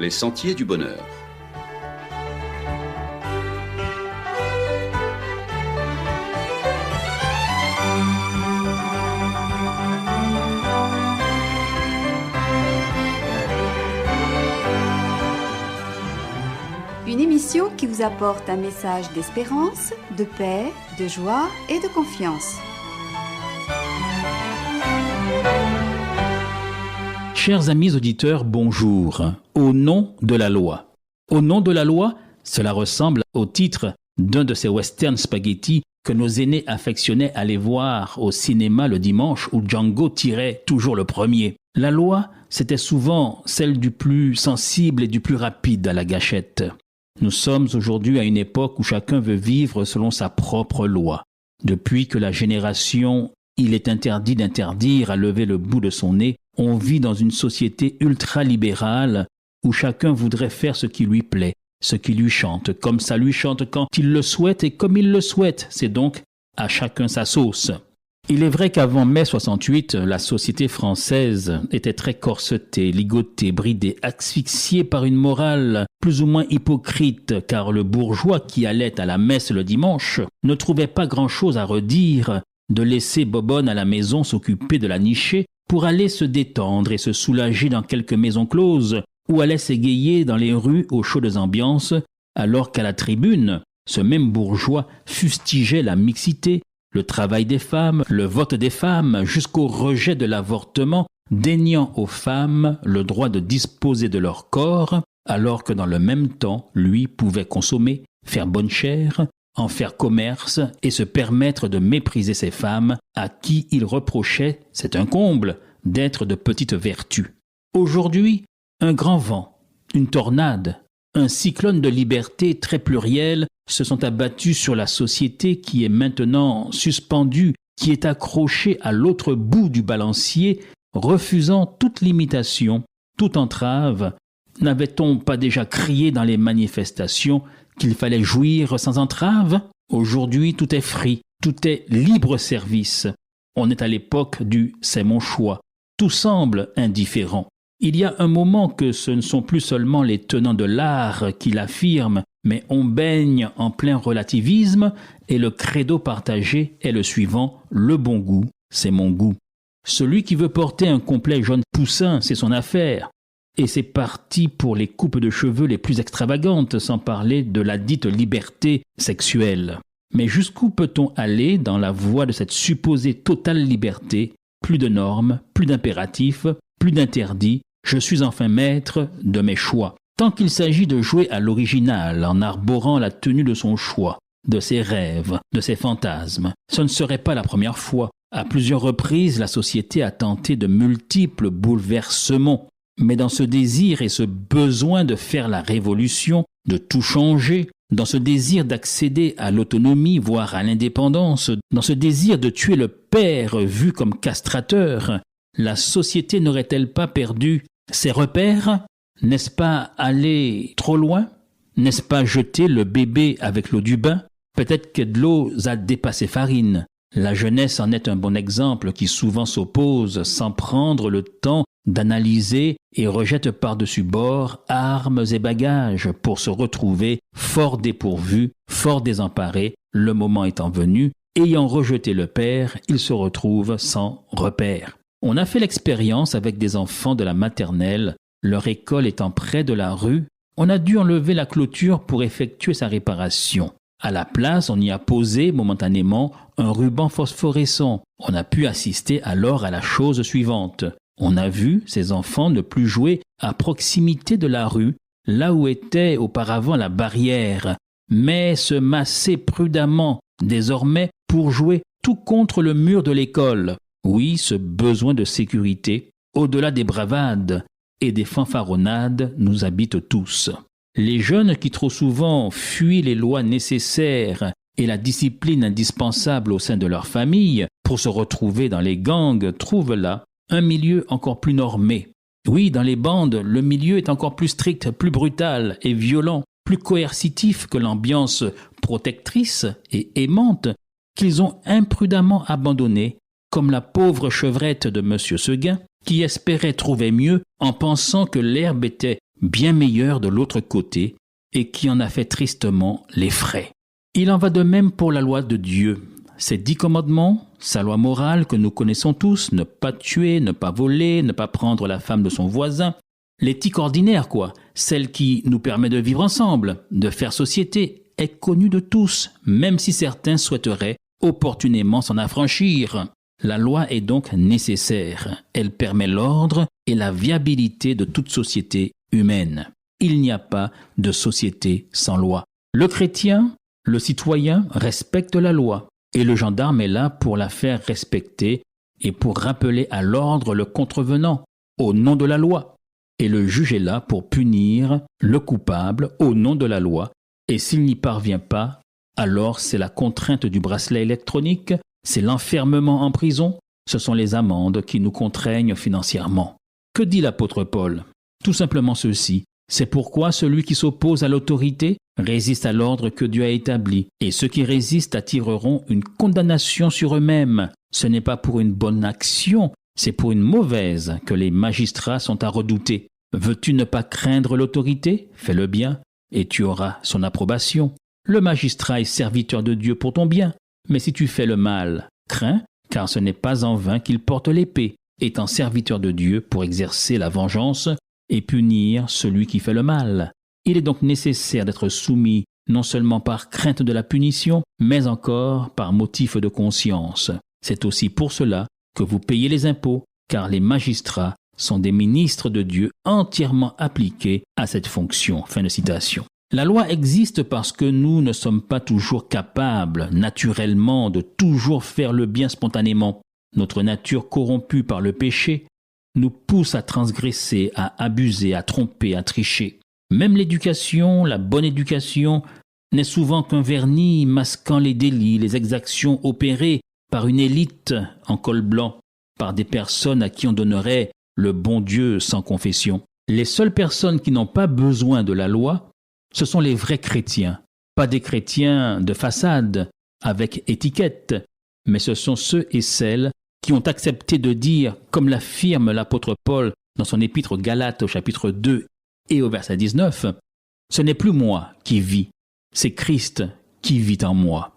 les sentiers du bonheur. Une émission qui vous apporte un message d'espérance, de paix, de joie et de confiance. Chers amis auditeurs, bonjour. Au nom de la loi. Au nom de la loi, cela ressemble au titre d'un de ces westerns spaghetti que nos aînés affectionnaient aller voir au cinéma le dimanche où Django tirait toujours le premier. La loi, c'était souvent celle du plus sensible et du plus rapide à la gâchette. Nous sommes aujourd'hui à une époque où chacun veut vivre selon sa propre loi. Depuis que la génération « il est interdit d'interdire » a levé le bout de son nez, on vit dans une société ultra-libérale où chacun voudrait faire ce qui lui plaît, ce qui lui chante, comme ça lui chante quand il le souhaite et comme il le souhaite. C'est donc à chacun sa sauce. Il est vrai qu'avant mai 68, la société française était très corsetée, ligotée, bridée, asphyxiée par une morale plus ou moins hypocrite, car le bourgeois qui allait à la messe le dimanche ne trouvait pas grand-chose à redire de laisser Bobonne à la maison s'occuper de la nichée pour aller se détendre et se soulager dans quelques maisons closes ou aller s'égayer dans les rues aux chaudes ambiances, alors qu'à la tribune, ce même bourgeois fustigeait la mixité, le travail des femmes, le vote des femmes, jusqu'au rejet de l'avortement, déniant aux femmes le droit de disposer de leur corps, alors que dans le même temps, lui pouvait consommer, faire bonne chère, en faire commerce et se permettre de mépriser ces femmes à qui il reprochait, c'est un comble, d'être de petites vertus. Aujourd'hui, un grand vent, une tornade, un cyclone de liberté très pluriel se sont abattus sur la société qui est maintenant suspendue, qui est accrochée à l'autre bout du balancier, refusant toute limitation, toute entrave. N'avait-on pas déjà crié dans les manifestations qu'il fallait jouir sans entrave? Aujourd'hui, tout est free, tout est libre service. On est à l'époque du « c'est mon choix ». Tout semble indifférent. Il y a un moment que ce ne sont plus seulement les tenants de l'art qui l'affirment, mais on baigne en plein relativisme et le credo partagé est le suivant: le bon goût, c'est mon goût. Celui qui veut porter un complet jaune poussin, c'est son affaire. Et c'est parti pour les coupes de cheveux les plus extravagantes, sans parler de la dite liberté sexuelle. Mais jusqu'où peut-on aller dans la voie de cette supposée totale liberté? Plus de normes, plus d'impératifs, plus d'interdits, je suis enfin maître de mes choix. Tant qu'il s'agit de jouer à l'original en arborant la tenue de son choix, de ses rêves, de ses fantasmes, ce ne serait pas la première fois. À plusieurs reprises, la société a tenté de multiples bouleversements. Mais dans ce désir et ce besoin de faire la révolution, de tout changer, dans ce désir d'accéder à l'autonomie, voire à l'indépendance, dans ce désir de tuer le père vu comme castrateur, la société n'aurait-elle pas perdu ses repères? N'est-ce pas aller trop loin? N'est-ce pas jeter le bébé avec l'eau du bain? Peut-être que de l'eau a dépassé farine. La jeunesse en est un bon exemple qui souvent s'oppose sans prendre le temps d'analyser et rejette par-dessus bord armes et bagages pour se retrouver fort dépourvu, fort désemparé, le moment étant venu, ayant rejeté le père, il se retrouve sans repère. On a fait l'expérience avec des enfants de la maternelle, leur école étant près de la rue, on a dû enlever la clôture pour effectuer sa réparation. À la place, on y a posé momentanément un ruban phosphorescent. On a pu assister alors à la chose suivante. On a vu ces enfants ne plus jouer à proximité de la rue, là où était auparavant la barrière, mais se masser prudemment, désormais, pour jouer tout contre le mur de l'école. Oui, ce besoin de sécurité, au-delà des bravades et des fanfaronnades, nous habite tous. Les jeunes qui trop souvent fuient les lois nécessaires et la discipline indispensable au sein de leur famille pour se retrouver dans les gangs trouvent là un milieu encore plus normé. Oui, dans les bandes, le milieu est encore plus strict, plus brutal et violent, plus coercitif que l'ambiance protectrice et aimante qu'ils ont imprudemment abandonnée, comme la pauvre chevrette de M. Seguin, qui espérait trouver mieux en pensant que l'herbe était bien meilleure de l'autre côté et qui en a fait tristement les frais. Il en va de même pour la loi de Dieu. Ces 10 commandements, sa loi morale que nous connaissons tous, ne pas tuer, ne pas voler, ne pas prendre la femme de son voisin, l'éthique ordinaire celle qui nous permet de vivre ensemble, de faire société, est connue de tous, même si certains souhaiteraient opportunément s'en affranchir. La loi est donc nécessaire. Elle permet l'ordre et la viabilité de toute société humaine. Il n'y a pas de société sans loi. Le chrétien, le citoyen, respecte la loi et le gendarme est là pour la faire respecter et pour rappeler à l'ordre le contrevenant au nom de la loi. Et le juge est là pour punir le coupable au nom de la loi. Et s'il n'y parvient pas, alors c'est la contrainte du bracelet électronique, c'est l'enfermement en prison, ce sont les amendes qui nous contraignent financièrement. Que dit l'apôtre Paul? Tout simplement ceci. C'est pourquoi celui qui s'oppose à l'autorité résiste à l'ordre que Dieu a établi, et ceux qui résistent attireront une condamnation sur eux-mêmes. Ce n'est pas pour une bonne action, c'est pour une mauvaise que les magistrats sont à redouter. Veux-tu ne pas craindre l'autorité? Fais le bien, et tu auras son approbation. Le magistrat est serviteur de Dieu pour ton bien, mais si tu fais le mal, crains, car ce n'est pas en vain qu'il porte l'épée, étant serviteur de Dieu pour exercer la vengeance et punir celui qui fait le mal. Il est donc nécessaire d'être soumis non seulement par crainte de la punition, mais encore par motif de conscience. C'est aussi pour cela que vous payez les impôts, car les magistrats sont des ministres de Dieu entièrement appliqués à cette fonction. Fin de citation. La loi existe parce que nous ne sommes pas toujours capables, naturellement, de toujours faire le bien spontanément. Notre nature corrompue par le péché nous pousse à transgresser, à abuser, à tromper, à tricher. Même l'éducation, la bonne éducation, n'est souvent qu'un vernis masquant les délits, les exactions opérées par une élite en col blanc, par des personnes à qui on donnerait le bon Dieu sans confession. Les seules personnes qui n'ont pas besoin de la loi, ce sont les vrais chrétiens, pas des chrétiens de façade, avec étiquette, mais ce sont ceux et celles qui ont accepté de dire, comme l'affirme l'apôtre Paul dans son épître aux Galates au chapitre 2 et au verset 19, « Ce n'est plus moi qui vis, c'est Christ qui vit en moi. »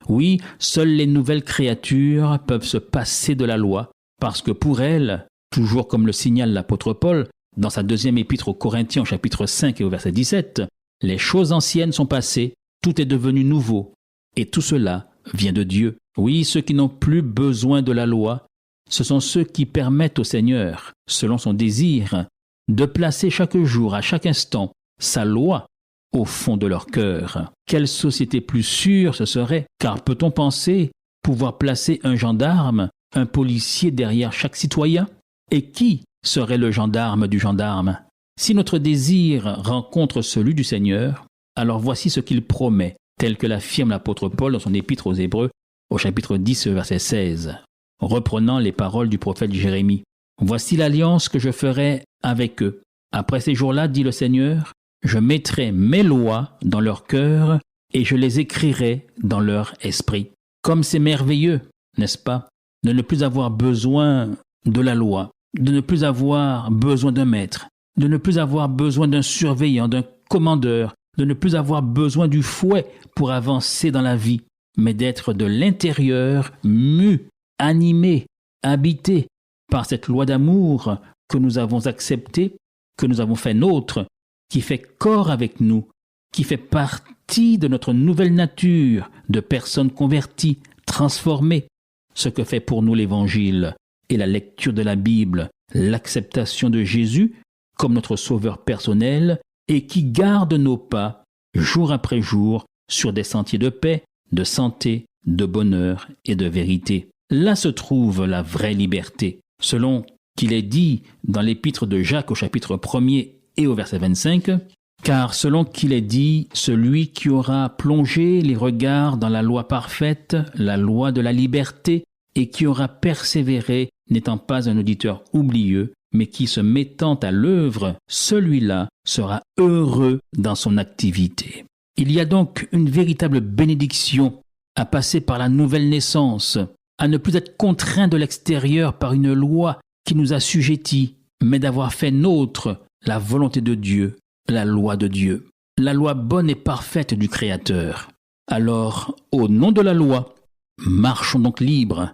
Oui, seules les nouvelles créatures peuvent se passer de la loi, parce que pour elles, toujours comme le signale l'apôtre Paul dans sa deuxième épître aux Corinthiens au chapitre 5 et au verset 17, « Les choses anciennes sont passées, tout est devenu nouveau, et tout cela vient de Dieu. » Oui, ceux qui n'ont plus besoin de la loi, ce sont ceux qui permettent au Seigneur, selon son désir, de placer chaque jour, à chaque instant, sa loi au fond de leur cœur. Quelle société plus sûre ce serait, car peut-on penser pouvoir placer un gendarme, un policier derrière chaque citoyen? Et qui serait le gendarme du gendarme? Si notre désir rencontre celui du Seigneur, alors voici ce qu'il promet, tel que l'affirme l'apôtre Paul dans son épître aux Hébreux, au chapitre 10, verset 16, reprenant les paroles du prophète Jérémie. « Voici l'alliance que je ferai avec eux. Après ces jours-là, dit le Seigneur, je mettrai mes lois dans leur cœur et je les écrirai dans leur esprit. » Comme c'est merveilleux, n'est-ce pas, de ne plus avoir besoin de la loi, de ne plus avoir besoin d'un maître, de ne plus avoir besoin d'un surveillant, d'un commandeur, de ne plus avoir besoin du fouet pour avancer dans la vie, mais d'être de l'intérieur mu, animé, habité par cette loi d'amour que nous avons acceptée, que nous avons fait nôtre, qui fait corps avec nous, qui fait partie de notre nouvelle nature de personnes converties, transformées. Ce que fait pour nous l'Évangile et la lecture de la Bible, l'acceptation de Jésus comme notre sauveur personnel et qui garde nos pas jour après jour sur des sentiers de paix, de santé, de bonheur et de vérité. Là se trouve la vraie liberté, selon qu'il est dit dans l'épître de Jacques au chapitre 1er et au verset 25, « Car selon qu'il est dit, celui qui aura plongé les regards dans la loi parfaite, la loi de la liberté, et qui aura persévéré, n'étant pas un auditeur oublieux, mais qui se mettant à l'œuvre, celui-là sera heureux dans son activité. » Il y a donc une véritable bénédiction à passer par la nouvelle naissance, à ne plus être contraint de l'extérieur par une loi qui nous assujettit, mais d'avoir fait nôtre la volonté de Dieu, la loi de Dieu, la loi bonne et parfaite du Créateur. Alors, au nom de la loi, marchons donc libres.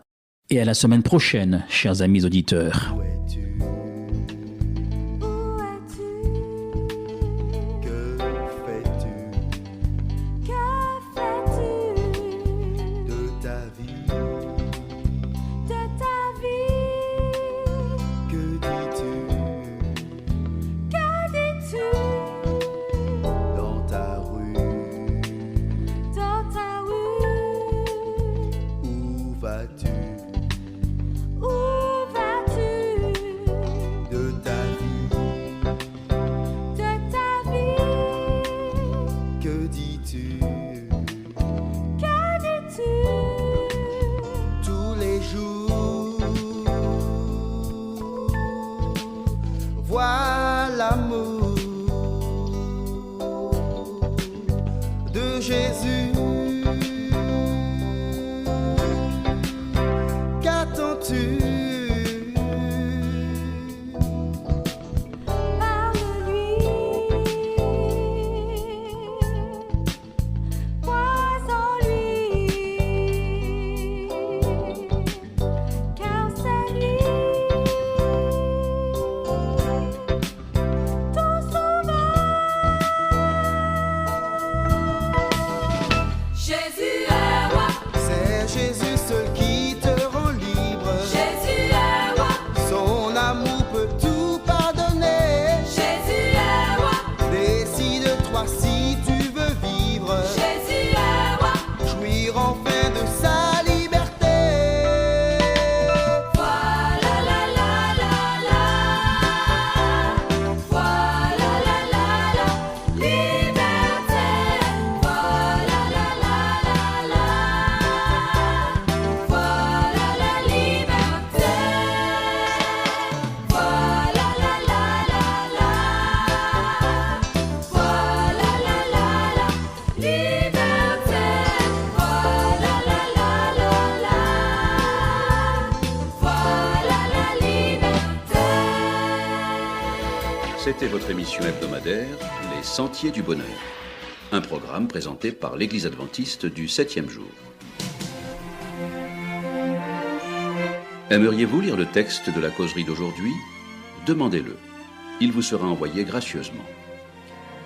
Et à la semaine prochaine, chers amis auditeurs. Où es-tu? Où es-tu? Que fais-tu Que fais-tu de ta vie? de ta vie? Que dis-tu Que dis-tu dans ta rue? dans ta rue? Où vas-tu Où vas-tu de ta vie? de ta vie? Que dis-tu Que dis-tu tous les jours? Vois l'amour de Jésus. Qu'attends-tu? Parle-lui, crois en lui, car c'est lui ton sauveur. Jésus est roi, C'est Jésus seul qui te rend libre. Jésus est roi, Son amour peut tout pardonner. Jésus est roi, Décide-toi si tu veux vivre, Jésus est roi. jouir enfin de sa liberté. Voilà la la la la, voilà la la la, liberté. Voilà la la la la, voilà la liberté. Voilà la la la la, voilà la la la, liberté. Voilà la la la la, voilà la liberté. C'était votre émission hebdomadaire Les Sentiers du Bonheur, un programme présenté par l'Église adventiste du 7e jour. Aimeriez-vous lire le texte de la causerie d'aujourd'hui? Demandez-le. Il vous sera envoyé gracieusement.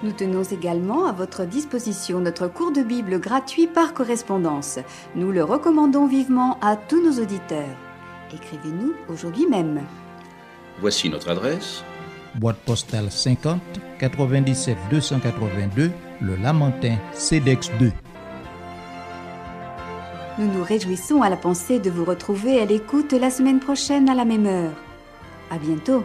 Nous tenons également à votre disposition notre cours de Bible gratuit par correspondance. Nous le recommandons vivement à tous nos auditeurs. Écrivez-nous aujourd'hui même. Voici notre adresse. Boîte postale 50 97 282, Le Lamentin, CEDEX 2. Nous nous réjouissons à la pensée de vous retrouver à l'écoute la semaine prochaine à la même heure. À bientôt.